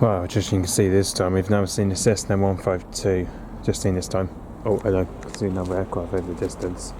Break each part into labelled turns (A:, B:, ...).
A: Well, just you can see this time, we've now seen the Cessna 152, just seen this time. Oh, hello, I can see another aircraft over the distance.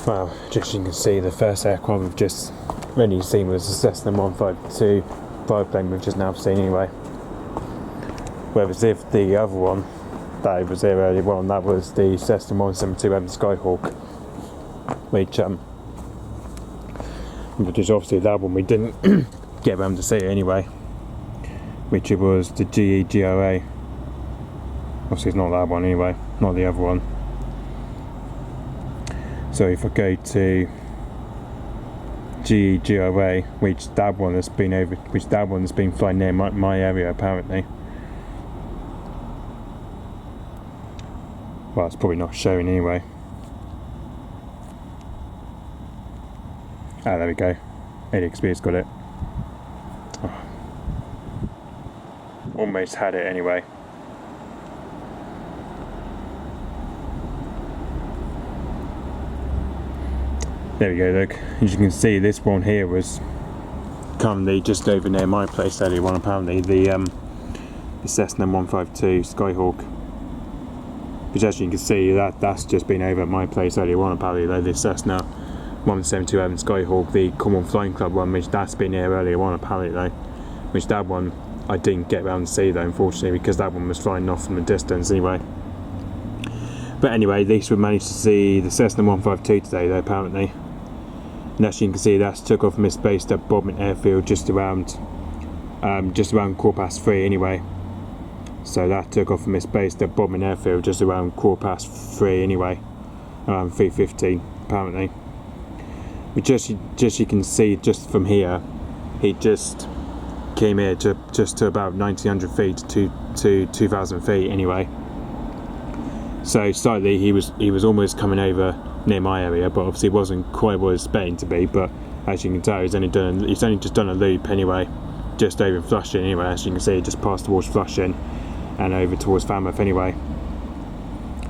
A: Well, just you can see the first aircraft we've just really seen was the Cessna 152 Aeroplane we've just now seen anyway. Whereas if the other one that was there earlier on, that was the Cessna 172 Skyhawk, which is obviously that one we didn't get around to see anyway, which it was the GEGOA. Obviously it's not that one anyway, not the other one. So if I go to GEGOA, which that one has been flying near my area apparently. Well, it's probably not showing anyway. Ah, there we go. ADXB's got it. Oh. Almost had it anyway. There we go, look. As you can see, this one here was currently just over near my place earlier on, apparently, the Cessna 152 Skyhawk. Which as you can see, that's just been over at my place earlier on, apparently, though, the Cessna 172 Skyhawk, the Cornwall Flying Club one, which that's been here earlier on, apparently, though. Which that one I didn't get around to see, though, unfortunately, because that one was flying off from a distance anyway. But anyway, at least we managed to see the Cessna 152 today, though, apparently. And as you can see, that's took off from its base at Bodmin Airfield just around 3:15 anyway. So that took off from its base at Bodmin Airfield just around 3:15 anyway, around 3:15 apparently. But just you can see just from here, he just came here to just to about 1900 feet to 2000 feet anyway. So slightly he was almost coming over near my area, but obviously it wasn't quite what it was expecting to be. But as you can tell, he's only just done a loop anyway, just over Flushing anyway. As you can see, he just passed towards Flushing and over towards Falmouth anyway.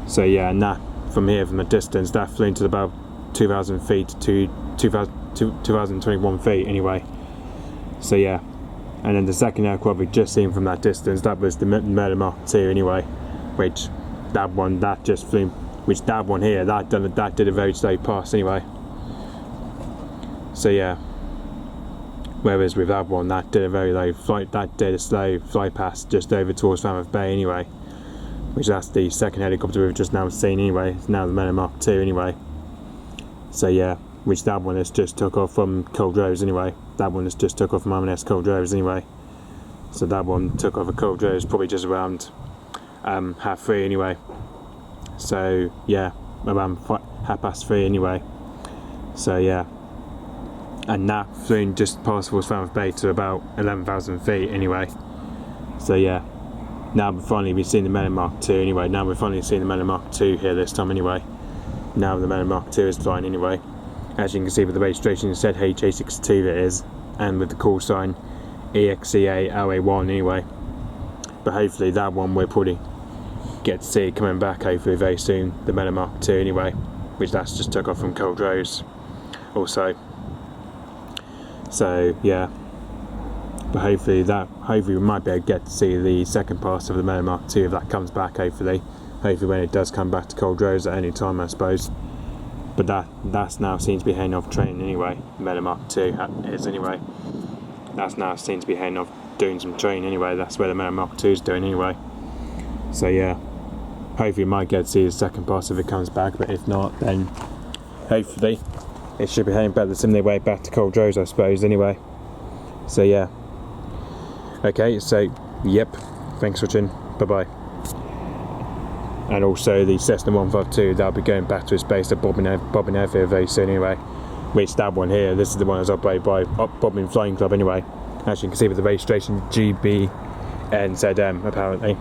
A: So yeah, and that from here, from a distance, that flew into about 2000 feet to 2021 feet anyway. So yeah, and then the second aircraft we've just seen from that distance, that was the Merlin Mark II anyway, which that one here did a very slow pass anyway. So yeah, whereas with that one, that did a very low flight, that did a slow fly past just over towards Falmouth Bay anyway, which that's the second helicopter we've just now seen anyway. It's now the Merlin Mark II anyway. So yeah, which that one has just took off from Culdrose anyway. That one has just took off from M&S Culdrose anyway. So that one took off at Culdrose probably just around 3:30 anyway. So yeah, around 3:30 anyway. So yeah, and that flew just past towards Falmouth Bay to about 11,000 feet anyway. So yeah, now we've finally seen the Melon Mark II anyway. Now we've finally seen the Melon Mark II here this time anyway. Now the Melon Mark II is flying anyway. As you can see with the registration, it said HA62 it is, and with the call sign EXEA LA1 anyway. But hopefully that one we'll probably get to see coming back hopefully very soon, the Melon Mark II anyway, which that's just took off from Cold Rose also. So yeah, but hopefully we might be able to get to see the second pass of the Melon Mark II if that comes back hopefully when it does come back to Cold Rose at any time I suppose. But that's now seems to be heading off training anyway. Melon Mark II is anyway. That's now seems to be heading off doing some training anyway. That's where the Melon Mark II is doing anyway. So yeah, hopefully we might get to see the second pass if it comes back, but if not then hopefully it should be heading back the similar way back to Cold Rose I suppose anyway. So yeah, okay, so yep, thanks for watching, bye bye. And also the Cessna 152, that'll be going back to its base at Bobbin Airfield very soon anyway. Which that one here, this is the one that's operated by Bobbin Flying Club anyway. As you can see with the registration G-BNSM apparently.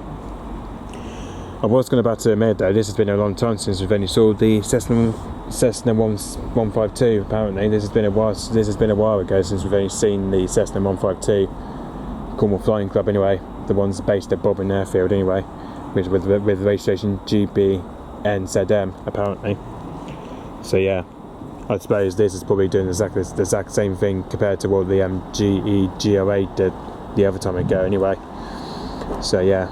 A: I was going about to admit though, this has been a long time since we've only saw the Cessna 152 apparently. This has been a while ago since we've only seen the Cessna 152 Cornwall Flying Club anyway. The ones based at Bobbin Airfield anyway. With registration G-BNSM apparently. So yeah, I suppose this is probably doing the exact same thing compared to what the GE-GO8 did the other time ago anyway. So yeah,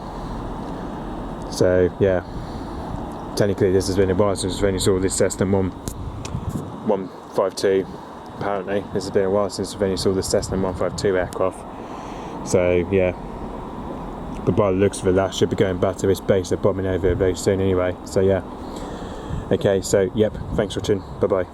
A: technically this has been a while since we've only saw this Cessna 152 apparently. This has been a while since we've only saw the Cessna 152 aircraft. So yeah, but by the looks of it, that should be going back to its base at Bobbin Airfield very soon anyway. So yeah, okay, so yep, thanks for watching, bye bye.